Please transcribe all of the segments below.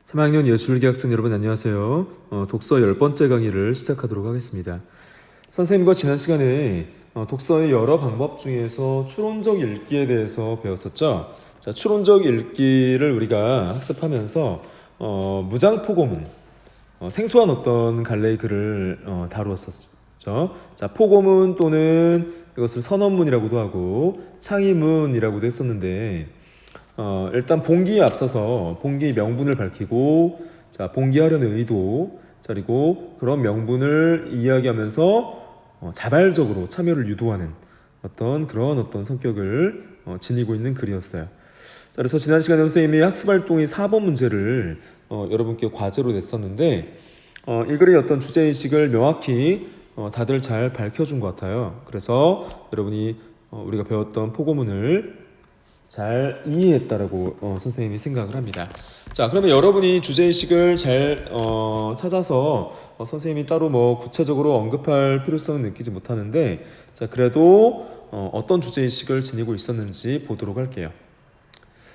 3학년 예술계 학생 여러분 안녕하세요. 독서 10번째 강의를 시작하도록 하겠습니다. 선생님과 지난 시간에 독서의 여러 방법 중에서 추론적 읽기에 대해서 배웠었죠. 자, 추론적 읽기를 우리가 학습하면서 무장포고문, 생소한 어떤 갈래의 글을 다루었었죠. 자, 포고문 또는 이것을 선언문이라고도 하고 창의문이라고도 했었는데 일단 본기에 앞서서 본기 명분을 밝히고, 자, 본기하려는 의도, 그리고 그런 명분을 이야기하면서 자발적으로 참여를 유도하는 그런 성격을 지니고 있는 글이었어요. 자, 그래서 지난 시간에 선생님이 학습활동의 4번 문제를 여러분께 과제로 냈었는데, 이 글의 어떤 주제의식을 명확히 다들 잘 밝혀준 것 같아요. 그래서 여러분이 우리가 배웠던 포고문을 잘 이해했다라고 선생님이 생각을 합니다. 자, 그러면 여러분이 주제의식을 잘 찾아서 선생님이 따로 뭐 구체적으로 언급할 필요성은 느끼지 못하는데, 자, 그래도 어떤 주제의식을 지니고 있었는지 보도록 할게요.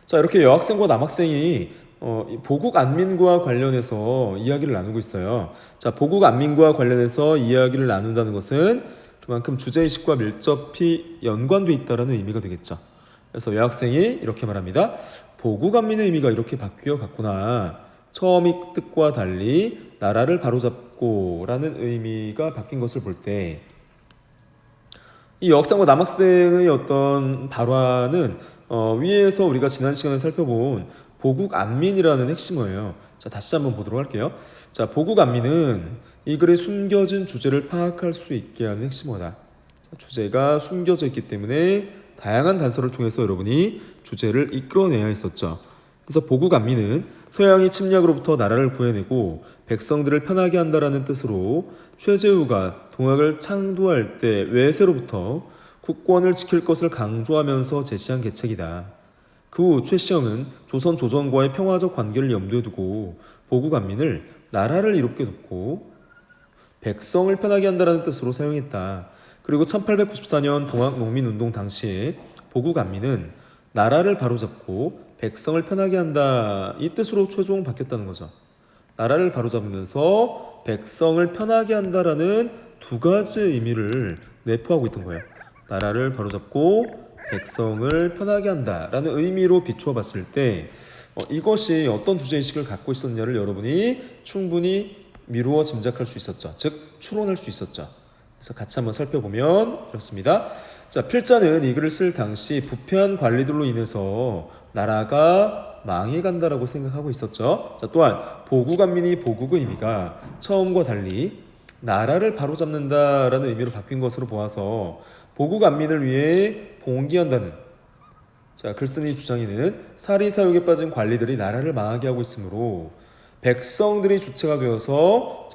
자, 이렇게 여학생과 남학생이 보국 안민과 관련해서 이야기를 나누고 있어요. 자, 보국 안민과 관련해서 이야기를 나눈다는 것은 그만큼 주제의식과 밀접히 연관되어 있다는 의미가 되겠죠. 그래서 여학생이 이렇게 말합니다. 보국 안민의 의미가 이렇게 바뀌어 갔구나. 처음의 뜻과 달리 나라를 바로잡고 라는 의미가 바뀐 것을 볼 때, 이 여학생과 남학생의 어떤 발화는 위에서 우리가 지난 시간에 살펴본 보국 안민이라는 핵심어예요. 자, 다시 한번 보도록 할게요. 자, 보국 안민은 이 글에 숨겨진 주제를 파악할 수 있게 하는 핵심어다. 자, 주제가 숨겨져 있기 때문에 다양한 단서를 통해서 여러분이 주제를 이끌어내야 했었죠. 그래서 보국 안민은 서양이 침략으로부터 나라를 구해내고 백성들을 편하게 한다라는 뜻으로 최재우가 동학을 창도할 때 외세로부터 국권을 지킬 것을 강조하면서 제시한 계책이다. 그 후 최시영은 조선 조정과의 평화적 관계를 염두에 두고 보국 안민을 나라를 이롭게 놓고 백성을 편하게 한다라는 뜻으로 사용했다. 그리고 1894년 동학농민운동 당시에 보국 안민은 나라를 바로잡고 백성을 편하게 한다, 이 뜻으로 최종 바뀌었다는 거죠. 나라를 바로잡으면서 백성을 편하게 한다라는 두 가지 의미를 내포하고 있던 거예요. 나라를 바로잡고 백성을 편하게 한다라는 의미로 비추어 봤을 때 이것이 어떤 주제의식을 갖고 있었냐를 여러분이 충분히 미루어 짐작할 수 있었죠. 즉 추론할 수 있었죠. 그래서 같이 한번 살펴보면 이렇습니다. 자, 필자는 이 글을 쓸 당시 부패한 관리들로 인해서 나라가 망해간다라고 생각하고 있었죠. 자, 또한 보국 안민이 보국의 의미가 처음과 달리 나라를 바로잡는다라는 의미로 바뀐 것으로 보아서 보국 안민을 위해 봉기한다는, 자, 글쓴이 주장에는 사리사욕에 빠진 관리들이 나라를 망하게 하고 있으므로 백성들이 주체가 되어서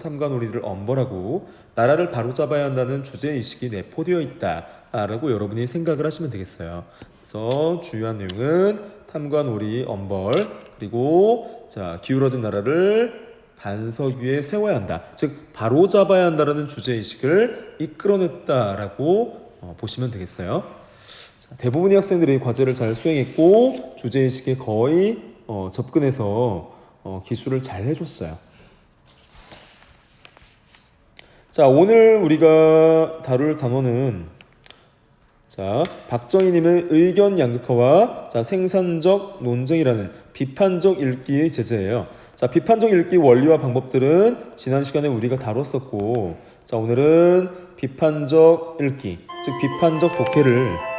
탐관오리들을 엄벌하고 나라를 바로잡아야 한다는 주제의식이 내포되어 있다라고 여러분이 생각을 하시면 되겠어요. 그래서 주요한 내용은 탐관오리, 엄벌, 그리고 자, 기울어진 나라를 반석 위에 세워야 한다. 즉 바로잡아야 한다라는 주제의식을 이끌어냈다라고 보시면 되겠어요. 자, 대부분의 학생들이 과제를 잘 수행했고 주제의식에 거의 접근해서 기술을 잘 해줬어요. 자, 오늘 우리가 다룰 단어는, 자, 박정희님의 의견 양극화와 자, 생산적 논쟁이라는 비판적 읽기의 제재예요. 자, 비판적 읽기 원리와 방법들은 지난 시간에 우리가 다뤘었고, 자, 오늘은 비판적 읽기, 즉 비판적 독해를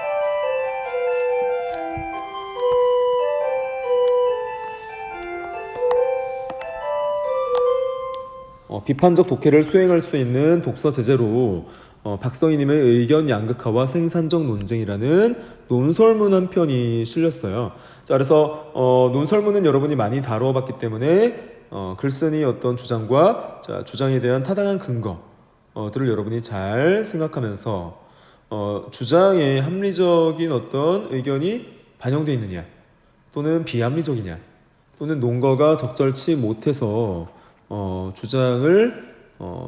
비판적 독해를 수행할 수 있는 독서 제재로 박성희님의 의견 양극화와 생산적 논쟁이라는 논설문 한 편이 실렸어요. 자, 그래서 논설문은 여러분이 많이 다뤄봤기 때문에 글쓴이 어떤 주장과 자, 주장에 대한 타당한 근거들을 여러분이 잘 생각하면서 주장에 합리적인 어떤 의견이 반영되어 있느냐, 또는 비합리적이냐, 또는 논거가 적절치 못해서 주장을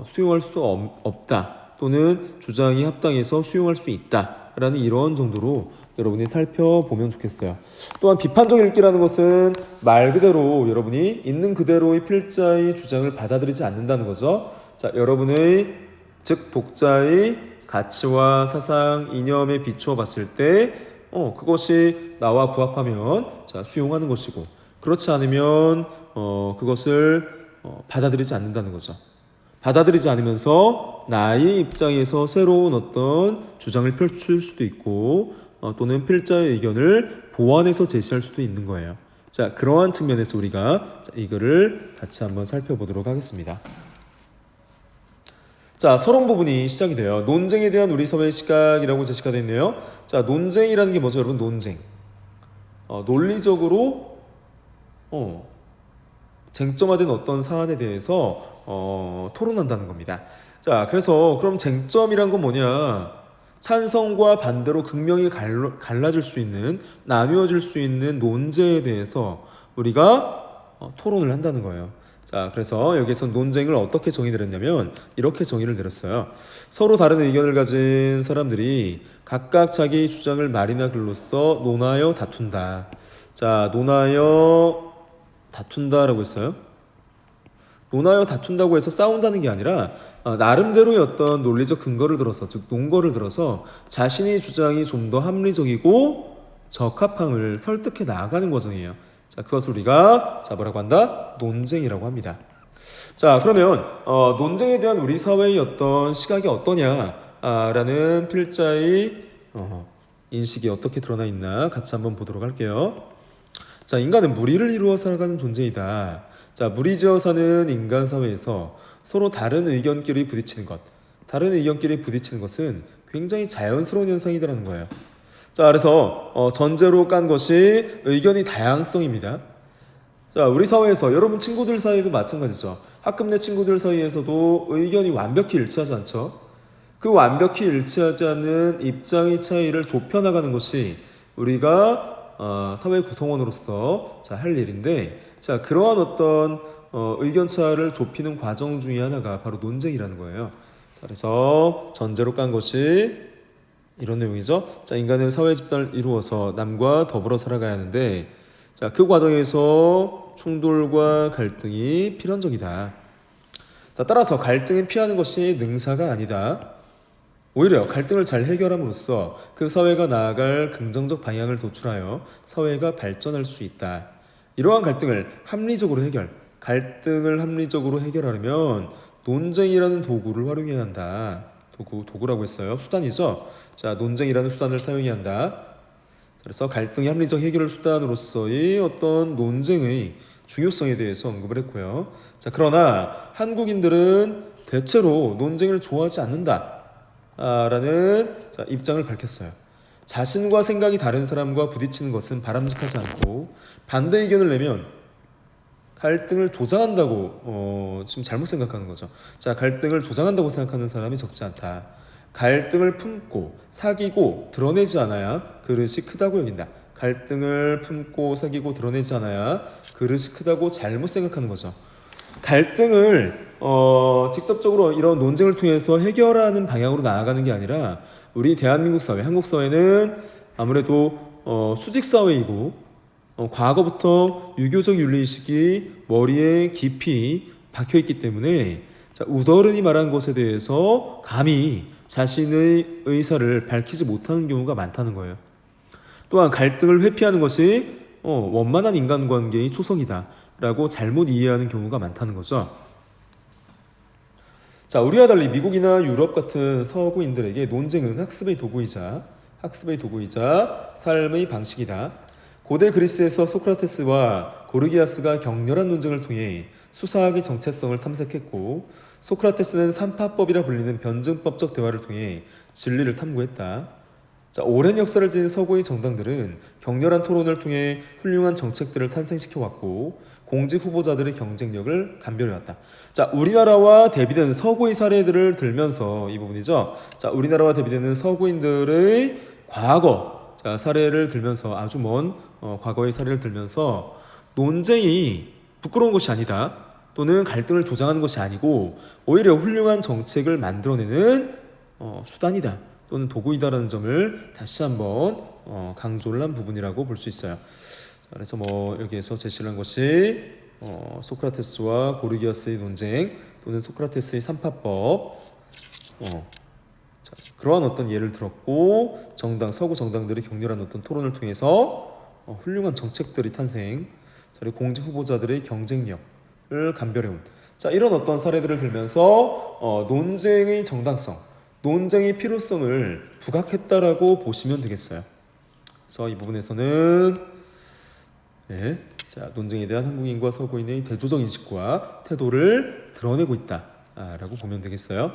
수용할 수 없다, 또는 주장이 합당해서 수용할 수 있다 라는 이런 정도로 여러분이 살펴보면 좋겠어요. 또한 비판적 읽기라는 것은 말 그대로 여러분이 있는 그대로의 필자의 주장을 받아들이지 않는다는 거죠. 자, 여러분의 즉 독자의 가치와 사상, 이념에 비추어 봤을 때 그것이 나와 부합하면 자, 수용하는 것이고 그렇지 않으면 그것을 받아들이지 않는다는 거죠. 받아들이지 않으면서 나의 입장에서 새로운 어떤 주장을 펼칠 수도 있고 또는 필자의 의견을 보완해서 제시할 수도 있는 거예요. 자, 그러한 측면에서 우리가 이거를 같이 한번 살펴보도록 하겠습니다. 자, 서론 부분이 시작이 돼요. 논쟁에 대한 우리 사회의 시각이라고 제시가 되어 있네요. 자, 논쟁이라는 게 뭐죠, 여러분? 논쟁. 논리적으로 쟁점화된 어떤 사안에 대해서 토론한다는 겁니다. 자, 그래서 그럼 쟁점이란 건 뭐냐? 찬성과 반대로 극명히 갈라질 수 있는, 나뉘어질 수 있는 논제에 대해서 우리가 토론을 한다는 거예요. 자, 그래서 여기서 논쟁을 어떻게 정의를 했냐면 이렇게 정의를 내렸어요. 서로 다른 의견을 가진 사람들이 각각 자기 주장을 말이나 글로써 논하여 다툰다. 자, 논하여 다툰다라고 했어요. 논하여 다툰다고 해서 싸운다는 게 아니라 나름대로의 어떤 논리적 근거를 들어서, 즉 논거를 들어서 자신의 주장이 좀 더 합리적이고 적합함을 설득해 나아가는 과정이에요. 자, 그것을 우리가 뭐라고 한다? 논쟁이라고 합니다. 자, 그러면 논쟁에 대한 우리 사회의 어떤 시각이 어떠냐라는 필자의 인식이 어떻게 드러나 있나 같이 한번 보도록 할게요. 자, 인간은 무리를 이루어 살아가는 존재이다. 자, 무리지어 사는 인간 사회에서 서로 다른 의견끼리 부딪히는 것, 다른 의견끼리 부딪히는 것은 굉장히 자연스러운 현상이라는 거예요. 자, 그래서 전제로 깐 것이 의견의 다양성입니다. 자, 우리 사회에서 여러분 친구들 사이도 마찬가지죠. 학급 내 친구들 사이에서도 의견이 완벽히 일치하지 않죠. 그 완벽히 일치하지 않는 입장의 차이를 좁혀나가는 것이 우리가 사회 구성원으로서 할 일인데, 자, 그러한 어떤 의견 차를 좁히는 과정 중에 하나가 바로 논쟁이라는 거예요. 자, 그래서 전제로 깐 것이 이런 내용이죠. 자, 인간은 사회 집단을 이루어서 남과 더불어 살아가야 하는데, 자, 그 과정에서 충돌과 갈등이 필연적이다. 자, 따라서 갈등은 피하는 것이 능사가 아니다. 오히려 갈등을 잘 해결함으로써 그 사회가 나아갈 긍정적 방향을 도출하여 사회가 발전할 수 있다. 이러한 갈등을 합리적으로 갈등을 합리적으로 해결하려면 논쟁이라는 도구를 활용해야 한다. 도구라고 했어요. 수단이죠. 자, 논쟁이라는 수단을 사용해야 한다. 그래서 갈등의 합리적 해결 수단으로서의 어떤 논쟁의 중요성에 대해서 언급을 했고요. 자, 그러나 한국인들은 대체로 논쟁을 좋아하지 않는다. 라는 입장을 밝혔어요. 자신과 생각이 다른 사람과 부딪히는 것은 바람직하지 않고 반대 의견을 내면 갈등을 조장한다고 지금 잘못 생각하는 거죠. 자, 갈등을 조장한다고 생각하는 사람이 적지 않다. 갈등을 품고 사귀고 드러내지 않아야 그릇이 크다고 여긴다. 갈등을 품고 사귀고 드러내지 않아야 그릇이 크다고 잘못 생각하는 거죠. 갈등을 직접적으로 이런 논쟁을 통해서 해결하는 방향으로 나아가는 게 아니라 우리 대한민국 사회, 한국 사회는 아무래도 수직 사회이고 과거부터 유교적 윤리의식이 머리에 깊이 박혀있기 때문에 우더른이 말한 것에 대해서 감히 자신의 의사를 밝히지 못하는 경우가 많다는 거예요. 또한 갈등을 회피하는 것이 원만한 인간관계의 초성이다 라고 잘못 이해하는 경우가 많다는 거죠. 자, 우리와 달리 미국이나 유럽 같은 서구인들에게 논쟁은 학습의 도구이자 삶의 방식이다. 고대 그리스에서 소크라테스와 고르기아스가 격렬한 논쟁을 통해 수사학의 정체성을 탐색했고, 소크라테스는 삼파법이라 불리는 변증법적 대화를 통해 진리를 탐구했다. 자, 오랜 역사를 지닌 서구의 정당들은 격렬한 토론을 통해 훌륭한 정책들을 탄생시켜왔고 공직 후보자들의 경쟁력을 감별해왔다. 자, 우리나라와 대비되는 서구의 사례들을 들면서 이 부분이죠. 자, 우리나라와 대비되는 서구인들의 과거 사례를 들면서 아주 먼 과거의 사례를 들면서 논쟁이 부끄러운 것이 아니다. 또는 갈등을 조장하는 것이 아니고 오히려 훌륭한 정책을 만들어내는 수단이다 또는 도구이다라는 점을 다시 한번 강조를 한 부분이라고 볼 수 있어요. 자, 그래서 뭐 여기에서 제시를 한 것이 소크라테스와 고르기아스의 논쟁 또는 소크라테스의 삼파법 자, 그러한 어떤 예를 들었고 서구 정당들의 격렬한 어떤 토론을 통해서 훌륭한 정책들이 탄생, 자, 그리고 공직 후보자들의 경쟁력을 감별해온 자 이런 어떤 사례들을 들면서 논쟁의 정당성, 논쟁의 필요성을 부각했다라고 보시면 되겠어요. 그래서 이 부분에서는 네, 자 논쟁에 대한 한국인과 서구인의 대조적 인식과 태도를 드러내고 있다라고 보면 되겠어요.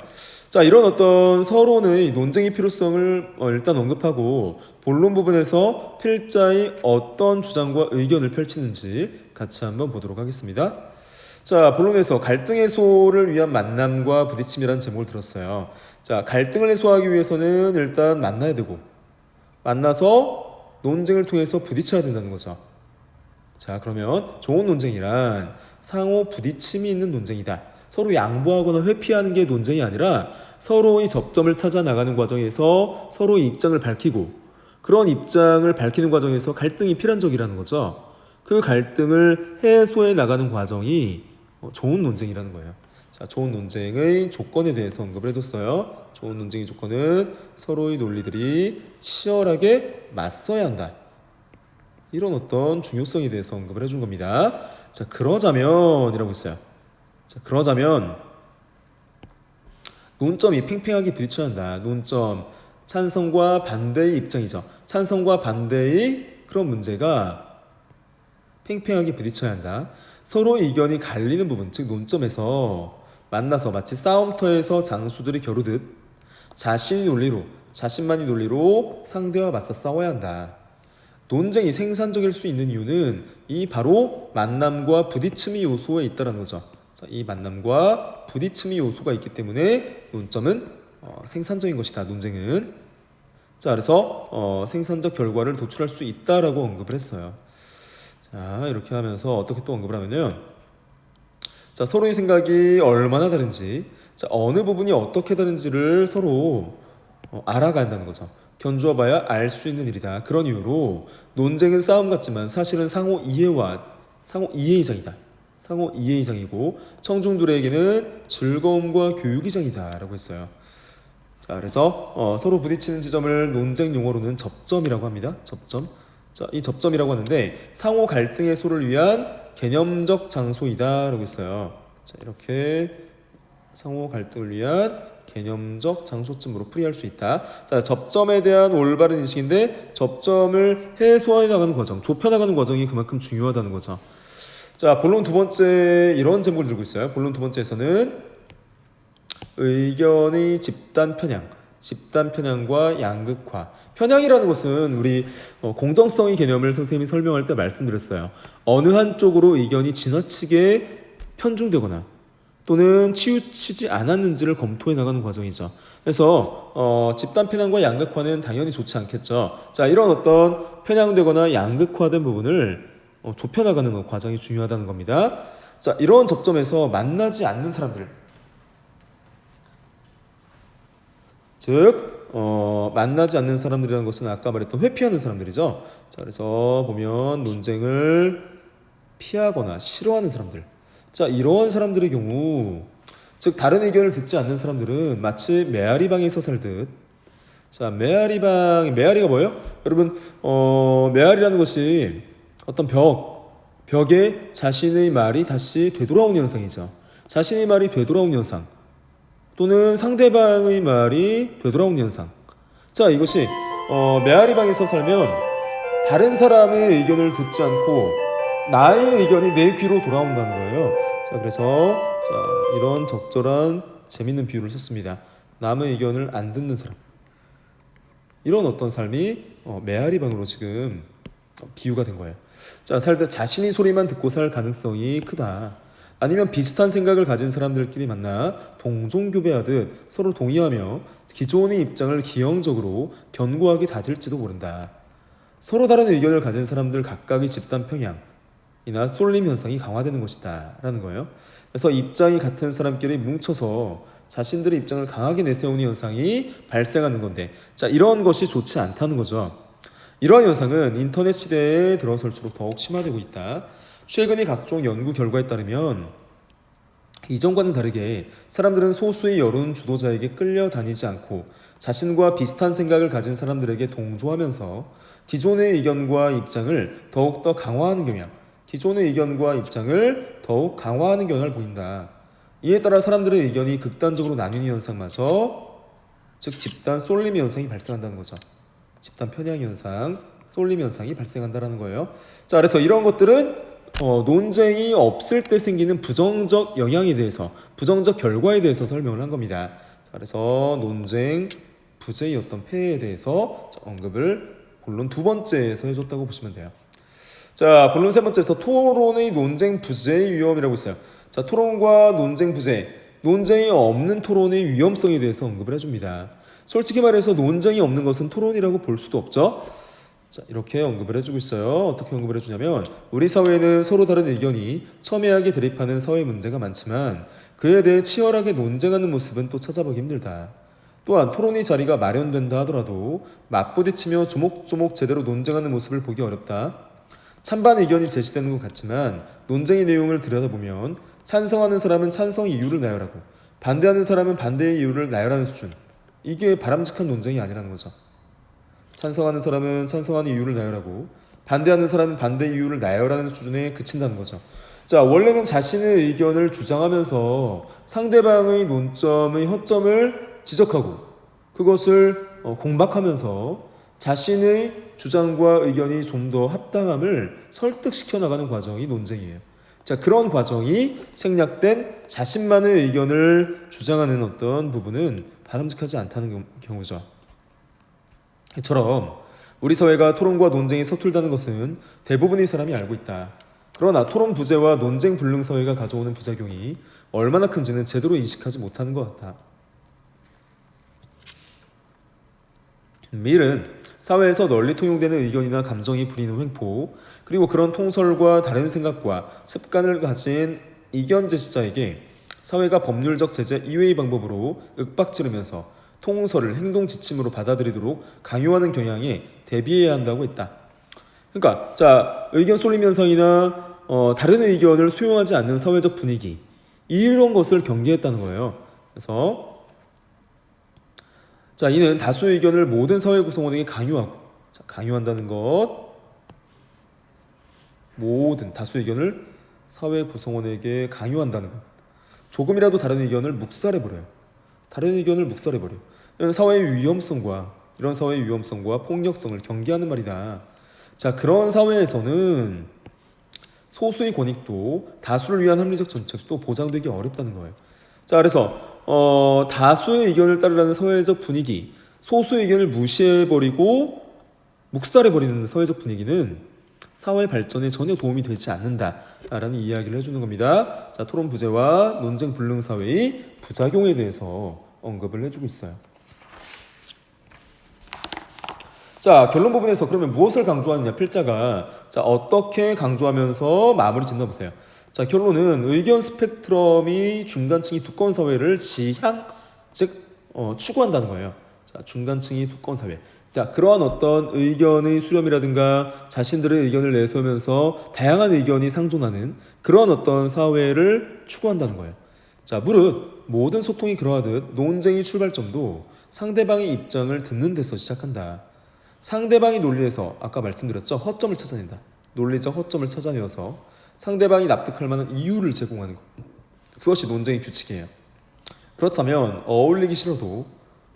자 이런 어떤 서론의 논쟁의 필요성을 일단 언급하고 본론 부분에서 필자의 어떤 주장과 의견을 펼치는지 같이 한번 보도록 하겠습니다. 자 본론에서 갈등 해소를 위한 만남과 부딪힘이라는 제목을 들었어요. 자 갈등을 해소하기 위해서는 일단 만나야 되고 만나서 논쟁을 통해서 부딪혀야 된다는 거죠. 자 그러면 좋은 논쟁이란 상호 부딪힘이 있는 논쟁이다. 서로 양보하거나 회피하는 게 논쟁이 아니라 서로의 접점을 찾아 나가는 과정에서 서로의 입장을 밝히고 그런 입장을 밝히는 과정에서 갈등이 필연적이라는 거죠. 그 갈등을 해소해 나가는 과정이 좋은 논쟁이라는 거예요. 자, 좋은 논쟁의 조건에 대해서 언급을 해줬어요. 좋은 논쟁의 조건은 서로의 논리들이 치열하게 맞서야 한다. 이런 어떤 중요성에 대해서 언급을 해준 겁니다. 자, 그러자면 이라고 있어요. 자, 그러자면 논점이 팽팽하게 부딪혀야 한다. 논점, 찬성과 반대의 입장이죠. 찬성과 반대의 그런 문제가 팽팽하게 부딪혀야 한다. 서로 의견이 갈리는 부분, 즉 논점에서 만나서 마치 싸움터에서 장수들이 겨루듯 자신만의 논리로 상대와 맞서 싸워야 한다. 논쟁이 생산적일 수 있는 이유는 이 바로 만남과 부딪힘의 요소에 있다는 거죠. 자, 이 만남과 부딪힘의 요소가 있기 때문에 논점은 생산적인 것이다. 논쟁은. 자, 그래서 생산적 결과를 도출할 수 있다라고 언급을 했어요. 자, 이렇게 하면서 어떻게 또 언급을 하면요. 자, 서로의 생각이 얼마나 다른지, 자, 어느 부분이 어떻게 다른지를 서로 알아간다는 거죠. 견주어 봐야 알 수 있는 일이다. 그런 이유로 논쟁은 싸움 같지만 사실은 상호 이해이장이다. 상호 이해이장이고 청중들에게는 즐거움과 교육이장이다 라고 했어요. 자, 그래서 서로 부딪히는 지점을 논쟁 용어로는 접점이라고 합니다. 접점. 자, 이 접점이라고 하는데 상호 갈등 해소를 위한 개념적 장소이다라고 했어요. 자, 이렇게 상호 갈등을 위한 개념적 장소쯤으로 풀이할 수 있다. 자, 접점에 대한 올바른 인식인데 접점을 해소해 나가는 과정, 좁혀 나가는 과정이 그만큼 중요하다는 거죠. 자, 본론 두 번째 이런 제목을 들고 있어요. 본론 두 번째에서는 의견의 집단 편향과 양극화. 편향이라는 것은 우리 공정성의 개념을 선생님이 설명할 때 말씀드렸어요. 어느 한쪽으로 의견이 지나치게 편중되거나 또는 치우치지 않았는지를 검토해 나가는 과정이죠. 그래서 집단 편향과 양극화는 당연히 좋지 않겠죠. 자, 이런 어떤 편향되거나 양극화된 부분을 좁혀 나가는 과정이 중요하다는 겁니다. 자, 이런 접점에서 만나지 않는 사람들, 즉 만나지 않는 사람들이라는 것은 아까 말했던 회피하는 사람들이죠. 자, 그래서 보면 논쟁을 피하거나 싫어하는 사람들. 자, 이러한 사람들의 경우, 즉 다른 의견을 듣지 않는 사람들은 마치 메아리방에서 살듯. 자, 메아리가 뭐예요? 여러분, 메아리라는 것이 어떤 벽에 자신의 말이 다시 되돌아오는 현상이죠. 자신의 말이 되돌아오는 현상. 또는 상대방의 말이 되돌아오는 현상. 자, 이것이 메아리방에서 살면 다른 사람의 의견을 듣지 않고 나의 의견이 내 귀로 돌아온다는 거예요. 자, 그래서 이런 적절한 재밌는 비유를 썼습니다. 남의 의견을 안 듣는 사람. 이런 어떤 삶이 메아리방으로 지금 비유가 된 거예요. 자, 살다 자신의 소리만 듣고 살 가능성이 크다. 아니면 비슷한 생각을 가진 사람들끼리 만나 동종교배하듯 서로 동의하며 기존의 입장을 기형적으로 견고하게 다질지도 모른다. 서로 다른 의견을 가진 사람들 각각의 집단 평양이나 쏠림 현상이 강화되는 것이다 라는 거예요. 그래서 입장이 같은 사람끼리 뭉쳐서 자신들의 입장을 강하게 내세우는 현상이 발생하는 건데, 자, 이런 것이 좋지 않다는 거죠. 이러한 현상은 인터넷 시대에 들어설수록 더욱 심화되고 있다. 최근의 각종 연구 결과에 따르면 이전과는 다르게 사람들은 소수의 여론 주도자에게 끌려다니지 않고 자신과 비슷한 생각을 가진 사람들에게 동조하면서 기존의 의견과 입장을 더욱더 강화하는 경향, 기존의 의견과 입장을 더욱 강화하는 경향을 보인다. 이에 따라 사람들의 의견이 극단적으로 나뉘는 현상마저, 즉 집단 쏠림 현상이 발생한다는 거죠. 집단 편향 현상, 쏠림 현상이 발생한다는 거예요. 자, 그래서 이런 것들은 논쟁이 없을 때 생기는 부정적 영향에 대해서, 부정적 결과에 대해서 설명을 한 겁니다. 자, 그래서 논쟁 부재의 어떤 폐해에 대해서 언급을 본론 두 번째에서 해줬다고 보시면 돼요. 자, 본론 세 번째에서 토론의 논쟁 부재의 위험이라고 있어요. 자, 토론과 논쟁 부재, 논쟁이 없는 토론의 위험성에 대해서 언급을 해줍니다. 솔직히 말해서 논쟁이 없는 것은 토론이라고 볼 수도 없죠. 자, 이렇게 언급을 해주고 있어요. 어떻게 언급을 해주냐면, 우리 사회에는 서로 다른 의견이 첨예하게 대립하는 사회 문제가 많지만 그에 대해 치열하게 논쟁하는 모습은 또 찾아보기 힘들다. 또한 토론의 자리가 마련된다 하더라도 맞부딪히며 조목조목 제대로 논쟁하는 모습을 보기 어렵다. 찬반 의견이 제시되는 것 같지만 논쟁의 내용을 들여다보면 찬성하는 사람은 찬성 이유를 나열하고 반대하는 사람은 반대의 이유를 나열하는 수준, 이게 바람직한 논쟁이 아니라는 거죠. 찬성하는 사람은 찬성하는 이유를 나열하고 반대하는 사람은 반대의 이유를 나열하는 수준에 그친다는 거죠. 자, 원래는 자신의 의견을 주장하면서 상대방의 논점의 허점을 지적하고 그것을 공박하면서 자신의 주장과 의견이 좀 더 합당함을 설득시켜 나가는 과정이 논쟁이에요. 자, 그런 과정이 생략된 자신만의 의견을 주장하는 어떤 부분은 바람직하지 않다는 경우죠. 이처럼 우리 사회가 토론과 논쟁이 서툴다는 것은 대부분의 사람이 알고 있다. 그러나 토론 부재와 논쟁 불능 사회가 가져오는 부작용이 얼마나 큰지는 제대로 인식하지 못하는 것 같다. 밀은 사회에서 널리 통용되는 의견이나 감정이 부리는 횡포, 그리고 그런 통설과 다른 생각과 습관을 가진 이견 제시자에게 사회가 법률적 제재 이외의 방법으로 윽박지르면서 통설을 행동 지침으로 받아들이도록 강요하는 경향에 대비해야 한다고 했다. 그러니까 자, 의견 쏠림 현상이나 다른 의견을 수용하지 않는 사회적 분위기, 이런 것을 경계했다는 거예요. 그래서 자, 이는 다수 의견을 모든 사회 구성원에게 강요하고, 자, 강요한다는 것, 모든 다수 의견을 사회 구성원에게 강요한다는 것, 조금이라도 다른 의견을 묵살해버려요. 다른 의견을 묵살해버려요. 이런 사회의 위험성과 폭력성을 경계하는 말이다. 자, 그런 사회에서는 소수의 권익도 다수를 위한 합리적 정책도 보장되기 어렵다는 거예요. 자, 그래서 다수의 의견을 따르라는 사회적 분위기, 소수의 의견을 무시해버리고 묵살해버리는 사회적 분위기는 사회 발전에 전혀 도움이 되지 않는다라는 이야기를 해주는 겁니다. 자, 토론 부재와 논쟁 불능 사회의 부작용에 대해서 언급을 해주고 있어요. 자, 결론 부분에서 그러면 무엇을 강조하느냐, 필자가 자, 어떻게 강조하면서 마무리 짓나 보세요. 자, 결론은 의견 스펙트럼이 중간층이 두꺼운 사회를 추구한다는 거예요. 자, 중간층이 두꺼운 사회. 자, 그러한 어떤 의견의 수렴이라든가 자신들의 의견을 내세우면서 다양한 의견이 상존하는 그러한 어떤 사회를 추구한다는 거예요. 자, 무릇 모든 소통이 그러하듯 논쟁의 출발점도 상대방의 입장을 듣는 데서 시작한다. 상대방의 논리에서 아까 말씀드렸죠, 허점을 찾아낸다. 논리적 허점을 찾아내어서 상대방이 납득할 만한 이유를 제공하는 것, 그것이 논쟁의 규칙이에요. 그렇다면 어울리기 싫어도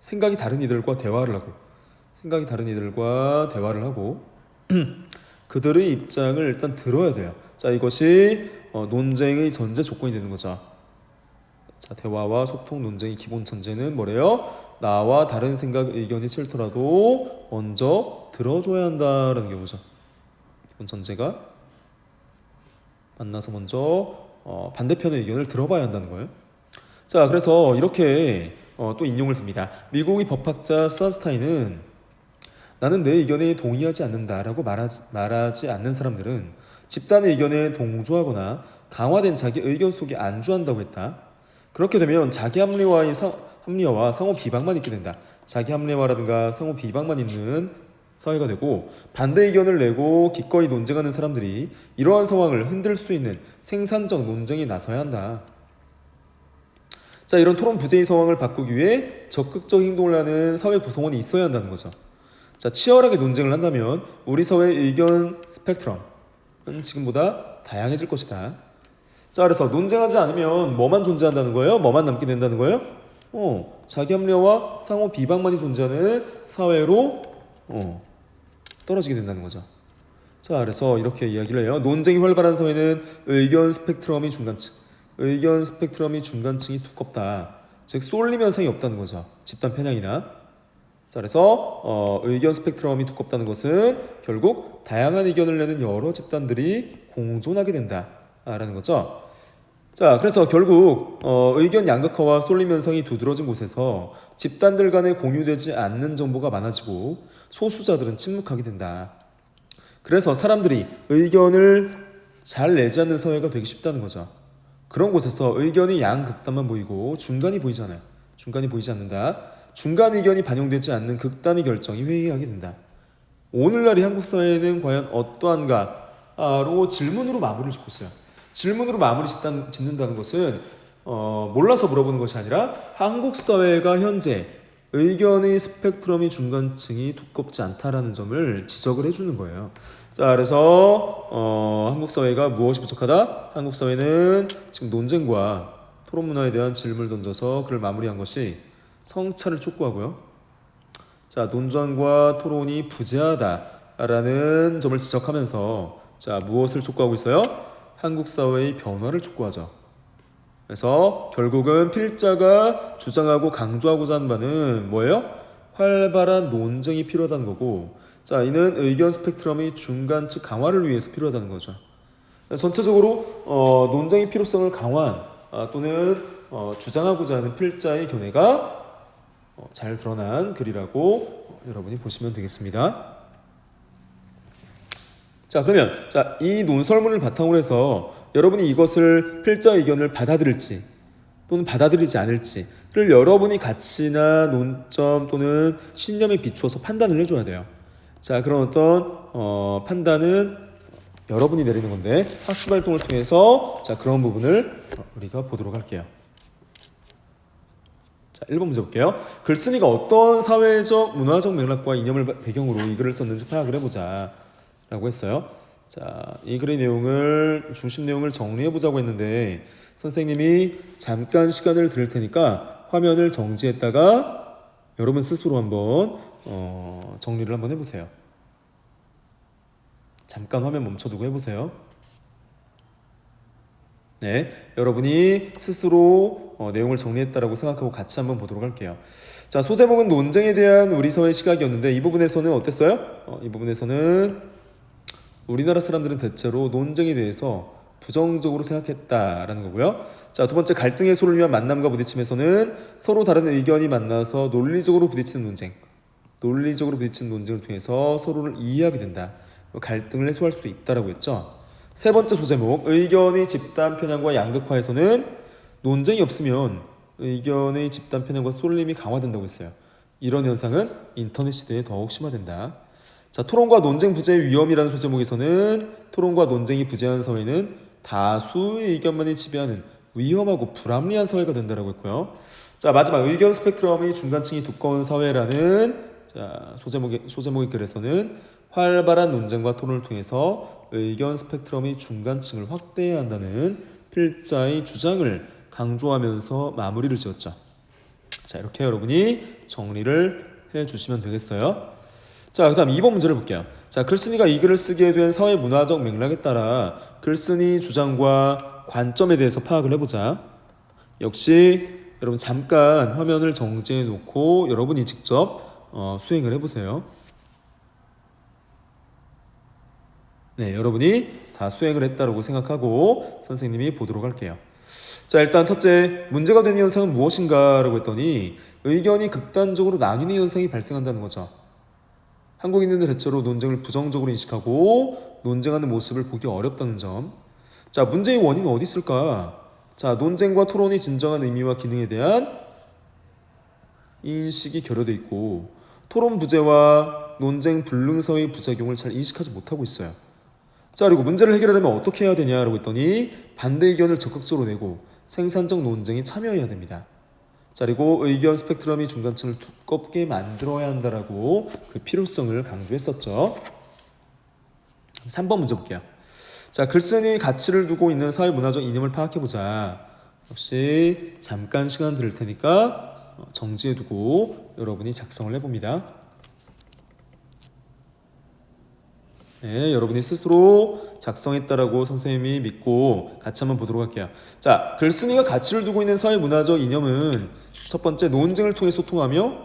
생각이 다른 이들과 대화를 하고 그들의 입장을 일단 들어야 돼요. 자, 이것이 논쟁의 전제 조건이 되는 거죠. 자, 대화와 소통, 논쟁의 기본 전제는 뭐래요? 나와 다른 생각, 의견이 싫더라도 먼저 들어줘야 한다라는 경우죠. 기본 전제가 만나서 먼저 반대편의 의견을 들어봐야 한다는 거예요. 자, 그래서 이렇게 또 인용을 듭니다. 미국의 법학자 서스타인은 나는 내 의견에 동의하지 않는다라고 말하지 않는 사람들은 집단의 의견에 동조하거나 강화된 자기 의견 속에 안주한다고 했다. 그렇게 되면 자기 합리화와 상호 비방만 있게 된다. 자기 합리화라든가 상호 비방만 있는 사회가 되고 반대 의견을 내고 기꺼이 논쟁하는 사람들이 이러한 상황을 흔들 수 있는 생산적 논쟁에 나서야 한다. 자, 이런 토론 부재의 상황을 바꾸기 위해 적극적 행동을 하는 사회 구성원이 있어야 한다는 거죠. 자, 치열하게 논쟁을 한다면 우리 사회의 의견 스펙트럼은 지금보다 다양해질 것이다. 자, 그래서 논쟁하지 않으면 뭐만 존재한다는 거예요? 뭐만 남게 된다는 거예요? 자기 합리화와 상호 비방만이 존재하는 사회로 떨어지게 된다는 거죠. 자, 그래서 이렇게 이야기를 해요. 논쟁이 활발한 사회는 의견 스펙트럼이 중간층이 두껍다. 즉 쏠림 현상이 없다는 거죠. 집단 편향이나. 자, 그래서 의견 스펙트럼이 두껍다는 것은 결국 다양한 의견을 내는 여러 집단들이 공존하게 된다라는 거죠. 자, 그래서 결국 의견 양극화와 쏠림 현상이 두드러진 곳에서 집단들 간에 공유되지 않는 정보가 많아지고 소수자들은 침묵하게 된다. 그래서 사람들이 의견을 잘 내지 않는 사회가 되기 쉽다는 거죠. 그런 곳에서 의견이 양극단만 보이고 중간이 보이지 않아요. 중간이 보이지 않는다. 중간 의견이 반영되지 않는 극단의 결정이 회의하게 된다. 오늘날의 한국 사회는 과연 어떠한가로 질문으로 마무리를 짓고 있어요. 질문으로 마무리 짓는다는 것은 몰라서 물어보는 것이 아니라 한국 사회가 현재 의견의 스펙트럼이 중간층이 두껍지 않다라는 점을 지적을 해주는 거예요. 자, 그래서 한국 사회가 무엇이 부족하다? 한국 사회는 지금 논쟁과 토론 문화에 대한 질문을 던져서 그를 마무리한 것이 성찰을 촉구하고요. 자, 논쟁과 토론이 부재하다라는 점을 지적하면서 자, 무엇을 촉구하고 있어요? 한국 사회의 변화를 촉구하죠. 그래서 결국은 필자가 주장하고 강조하고자 하는 바는 뭐예요? 활발한 논쟁이 필요하다는 거고, 자, 이는 의견 스펙트럼의 중간층 강화를 위해서 필요하다는 거죠. 전체적으로 논쟁의 필요성을 강화한 또는 주장하고자 하는 필자의 견해가 잘 드러난 글이라고 여러분이 보시면 되겠습니다. 자, 그러면 이 논설문을 바탕으로 해서 여러분이 이것을 필자 의견을 받아들일지 또는 받아들이지 않을지를 여러분이 가치나 논점 또는 신념에 비추어서 판단을 해줘야 돼요. 자, 그런 어떤 판단은 여러분이 내리는 건데 학습 활동을 통해서 자, 그런 부분을 우리가 보도록 할게요. 자, 1번 문제 볼게요. 글쓴이가 어떤 사회적, 문화적 맥락과 이념을 배경으로 이 글을 썼는지 파악을 해보자 라고 했어요. 자, 이 글의 내용을 중심 내용을 정리해 보자고 했는데 선생님이 잠깐 시간을 드릴 테니까 화면을 정지했다가 여러분 스스로 한번 정리를 한번 해보세요. 잠깐 화면 멈춰두고 해보세요. 네, 여러분이 스스로 내용을 정리했다라고 생각하고 같이 한번 보도록 할게요. 자, 소제목은 논쟁에 대한 우리 사회의 시각이었는데 이 부분에서는 어땠어요? 이 부분에서는 우리나라 사람들은 대체로 논쟁에 대해서 부정적으로 생각했다라는 거고요. 자, 두 번째, 갈등 해소를 위한 만남과 부딪힘에서는 서로 다른 의견이 만나서 논리적으로 부딪히는 논쟁을 통해서 서로를 이해하게 된다. 갈등을 해소할 수 있다라고 했죠. 세 번째 소제목, 의견의 집단 편향과 양극화에서는 논쟁이 없으면 의견의 집단 편향과 쏠림이 강화된다고 했어요. 이런 현상은 인터넷 시대에 더욱 심화된다. 자, 토론과 논쟁 부재의 위험이라는 소제목에서는 토론과 논쟁이 부재한 사회는 다수의 의견만이 지배하는 위험하고 불합리한 사회가 된다고 했고요. 자, 마지막 의견 스펙트럼의 중간층이 두꺼운 사회라는 자, 소제목의 글에서는 활발한 논쟁과 토론을 통해서 의견 스펙트럼의 중간층을 확대해야 한다는 필자의 주장을 강조하면서 마무리를 지었죠. 자, 이렇게 여러분이 정리를 해주시면 되겠어요. 자, 그 다음 2번 문제를 볼게요. 자, 글쓴이가 이 글을 쓰게 된 사회 문화적 맥락에 따라 글쓴이 주장과 관점에 대해서 파악을 해보자. 역시 여러분 잠깐 화면을 정지해 놓고 여러분이 직접 수행을 해보세요. 네, 여러분이 다 수행을 했다고 생각하고 선생님이 보도록 할게요. 자, 일단 첫째, 문제가 되는 현상은 무엇인가 라고 했더니 의견이 극단적으로 나뉘는 현상이 발생한다는 거죠. 한국인들은 대체로 논쟁을 부정적으로 인식하고 논쟁하는 모습을 보기 어렵다는 점. 자, 문제의 원인은 어디 있을까? 자, 논쟁과 토론이 진정한 의미와 기능에 대한 인식이 결여돼 있고 토론 부재와 논쟁 불능서의 부작용을 잘 인식하지 못하고 있어요. 자, 그리고 문제를 해결하려면 어떻게 해야 되냐라고 했더니 반대 의견을 적극적으로 내고 생산적 논쟁에 참여해야 됩니다. 자, 그리고 의견 스펙트럼이 중간층을 두껍게 만들어야 한다라고 그 필요성을 강조했었죠. 3번 문제 볼게요. 자, 글쓴이 가치를 두고 있는 사회 문화적 이념을 파악해보자. 역시 잠깐 시간 드릴 테니까 정지해두고 여러분이 작성을 해봅니다. 네, 여러분이 스스로 작성했다라고 선생님이 믿고 같이 한번 보도록 할게요. 자, 글쓴이가 가치를 두고 있는 사회 문화적 이념은 첫 번째, 논쟁을 통해 소통하며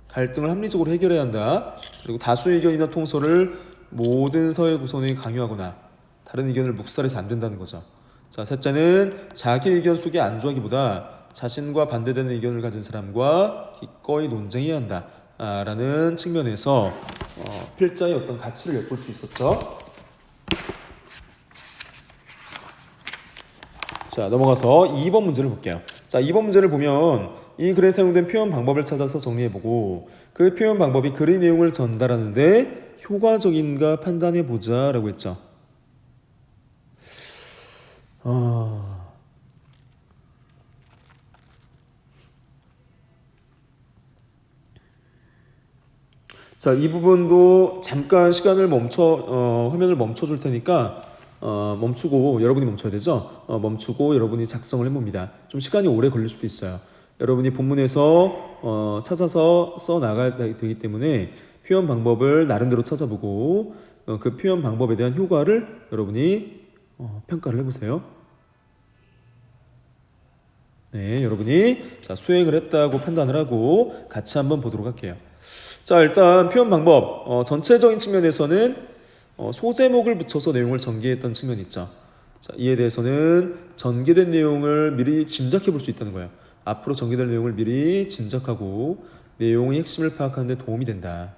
갈등을 합리적으로 해결해야 한다. 그리고 다수 의견이나 통설을 모든 사회 구성원이 강요하거나 다른 의견을 묵살해서 안 된다는 거죠. 자, 셋째는 자기 의견 속에 안주하기보다 자신과 반대되는 의견을 가진 사람과 기꺼이 논쟁해야 한다 라는 측면에서 필자의 어떤 가치를 엿볼 수 있었죠. 자, 넘어가서 2번 문제를 볼게요. 자, 2번 문제를 보면 이 글에 사용된 표현 방법을 찾아서 정리해보고 그 표현 방법이 글의 내용을 전달하는데 효과적인가 판단해보자 라고 했죠. 자, 이 부분도 잠깐 시간을 화면을 멈춰 줄 테니까 멈추고 여러분이 멈춰야 되죠. 멈추고 여러분이 작성을 해봅니다. 좀 시간이 오래 걸릴 수도 있어요. 여러분이 본문에서 찾아서 써 나가야 되기 때문에 표현 방법을 나름대로 찾아보고 그 표현 방법에 대한 효과를 여러분이 평가를 해보세요. 네, 여러분이 자, 수행을 했다고 판단을 하고 같이 한번 보도록 할게요. 자, 일단 표현 방법 전체적인 측면에서는 소제목을 붙여서 내용을 전개했던 측면이 있죠. 자, 이에 대해서는 전개된 내용을 미리 짐작해 볼 수 있다는 거예요. 앞으로 전개될 내용을 미리 짐작하고 내용의 핵심을 파악하는 데 도움이 된다.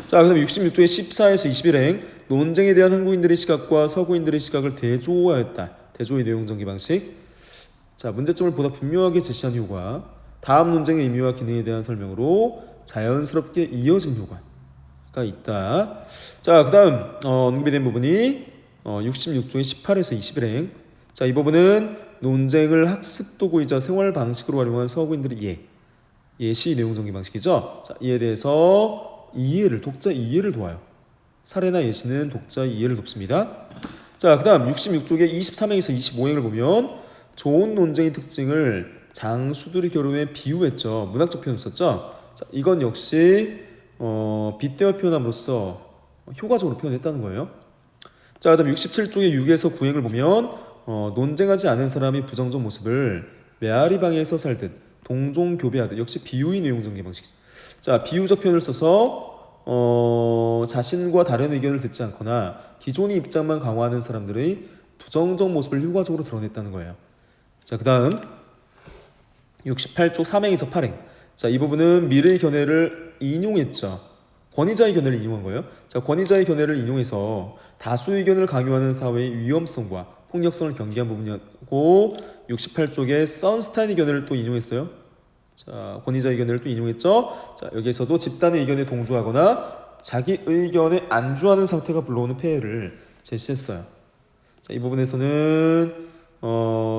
자, 그 다음에 66조의 14에서 21행 논쟁에 대한 한국인들의 시각과 서구인들의 시각을 대조하였다. 대조의 내용 전개 방식. 자, 문제점을 보다 분명하게 제시한 효과, 다음 논쟁의 의미와 기능에 대한 설명으로 자연스럽게 이어진 효과가 있다. 자, 그 다음 언급이 된 부분이 66조의 18에서 21행. 자, 이 부분은 논쟁을 학습 도구이자 생활 방식으로 활용한 서구인들의 예시 내용 전개 방식이죠. 자, 이에 대해서 독자 이해를 도와요. 사례나 예시는 독자 이해를 돕습니다. 자, 그 다음 66쪽의 23행에서 25행을 보면 좋은 논쟁의 특징을 장수들이 결혼에 비유했죠. 문학적 표현을 썼죠. 자, 이건 역시 빗대어 표현함으로써 효과적으로 표현했다는 거예요. 자, 그다음 67쪽의 6에서 9행을 보면 논쟁하지 않은 사람이 부정적 모습을 메아리 방에서 살듯 동종 교배하듯 역시 비유의 내용 전개 방식. 자, 비유적 표현을 써서 자신과 다른 의견을 듣지 않거나 기존의 입장만 강화하는 사람들의 부정적 모습을 효과적으로 드러냈다는 거예요. 자, 그 다음 68쪽 3행에서 8행. 자, 이 부분은 미르의 견해를 인용했죠. 권위자의 견해를 인용한 거예요. 자, 권위자의 견해를 인용해서 다수 의견을 강요하는 사회의 위험성과 폭력성을 경계한 부분이었고 68쪽에 선스타인의 견해를 또 인용했어요. 자, 권위자의 견해를 또 인용했죠. 자, 여기에서도 집단의 의견에 동조하거나 자기 의견에 안주하는 상태가 불러오는 폐해를 제시했어요. 자, 이 부분에서는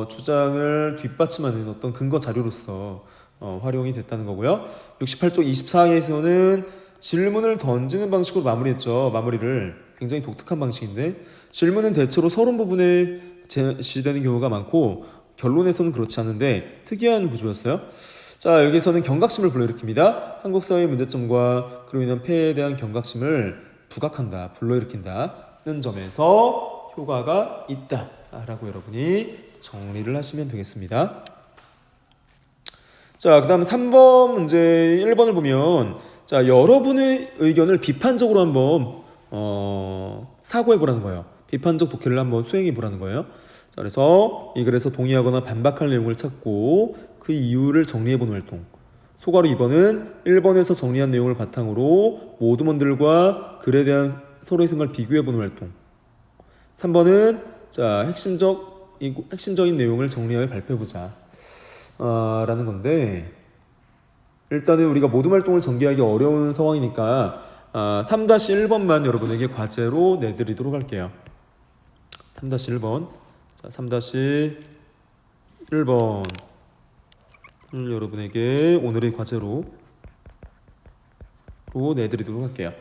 주장을 뒷받침하는 어떤 근거 자료로서 활용이 됐다는 거고요. 68쪽 24항에서는 질문을 던지는 방식으로 마무리했죠. 마무리를 굉장히 독특한 방식인데 질문은 대체로 서론 부분에 제시되는 경우가 많고 결론에서는 그렇지 않은데 특이한 구조였어요. 자, 여기서는 경각심을 불러일으킵니다. 한국 사회의 문제점과 그로 인한 폐해에 대한 경각심을 부각한다, 불러일으킨다는 점에서 효과가 있다라고 여러분이 정리를 하시면 되겠습니다. 자, 그 다음 3번 문제 1번을 보면 자, 여러분의 의견을 비판적으로 한번 사고해 보라는 거예요. 비판적 독해를 한번 수행해 보라는 거예요. 자, 그래서 이 글에서 동의하거나 반박할 내용을 찾고 그 이유를 정리해 보는 활동. 소가로 2번은 1번에서 정리한 내용을 바탕으로 모두먼들과 글에 대한 서로의 생각을 비교해 보는 활동. 3번은 자, 핵심적 이 핵심적인 내용을 정리하여 발표해보자 라는 건데, 일단은 우리가 모둠 활동을 전개하기 어려운 상황이니까 3-1번만 여러분에게 과제로 내드리도록 할게요. 3-1번. 자, 3-1번을 여러분에게 오늘의 과제로 내드리도록 할게요.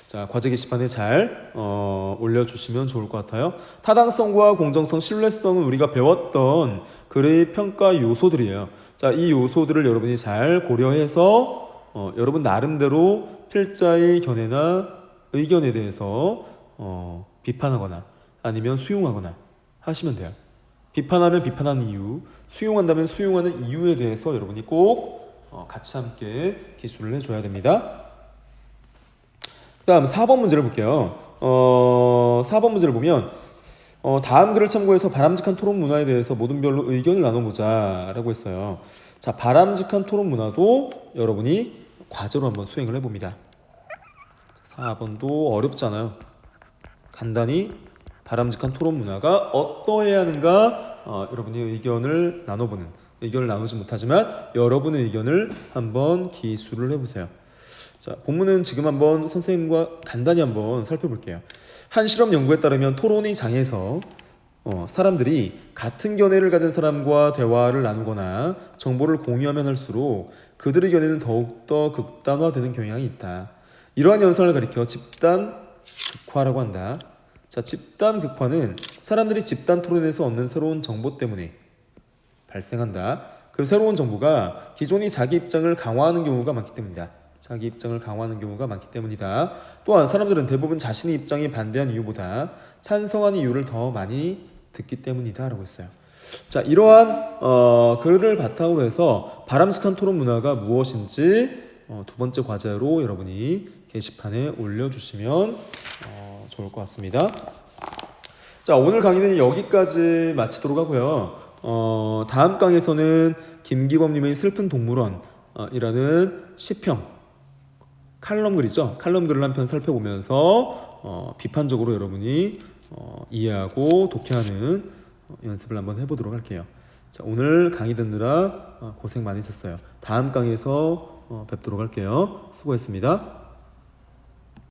자, 과제 게시판에 잘 올려주시면 좋을 것 같아요. 타당성과 공정성, 신뢰성은 우리가 배웠던 글의 평가 요소들이에요. 자, 이 요소들을 여러분이 잘 고려해서 여러분 나름대로 필자의 견해나 의견에 대해서 비판하거나 아니면 수용하거나 하시면 돼요. 비판하면 비판하는 이유, 수용한다면 수용하는 이유에 대해서 여러분이 꼭 같이 함께 기술을 해줘야 됩니다. 그 다음 4번 문제를 볼게요. 4번 문제를 보면 다음 글을 참고해서 바람직한 토론 문화에 대해서 모둠별로 의견을 나눠보자 라고 했어요. 자, 바람직한 토론 문화도 여러분이 과제로 한번 수행을 해봅니다. 4번도 어렵지 않아요. 간단히 바람직한 토론 문화가 어떠해야 하는가 여러분이 의견을 나눠보는, 의견을 나누지 못하지만 여러분의 의견을 한번 기술을 해보세요. 자, 본문은 지금 한번 선생님과 간단히 한번 살펴볼게요. 한 실험 연구에 따르면 토론이 장에서 사람들이 같은 견해를 가진 사람과 대화를 나누거나 정보를 공유하면 할수록 그들의 견해는 더욱더 극단화되는 경향이 있다. 이러한 현상을 가리켜 집단 극화라고 한다. 자, 집단 극화는 사람들이 집단 토론에서 얻는 새로운 정보 때문에 발생한다. 그 새로운 정보가 기존의 자기 입장을 강화하는 경우가 많기 때문이다. 자기 입장을 강화하는 경우가 많기 때문이다. 또한 사람들은 대부분 자신의 입장에 반대한 이유보다 찬성하는 이유를 더 많이 듣기 때문이다 라고 했어요. 자, 이러한 글을 바탕으로 해서 바람직한 토론 문화가 무엇인지 두 번째 과제로 여러분이 게시판에 올려주시면 좋을 것 같습니다. 자, 오늘 강의는 여기까지 마치도록 하고요. 다음 강에서는 김기범님의 슬픈 동물원 이라는 시평 칼럼 글이죠. 칼럼 글을 한 편 살펴보면서 비판적으로 여러분이 이해하고 독해하는 연습을 한번 해보도록 할게요. 자, 오늘 강의 듣느라 고생 많으셨어요. 다음 강의에서 뵙도록 할게요. 수고했습니다.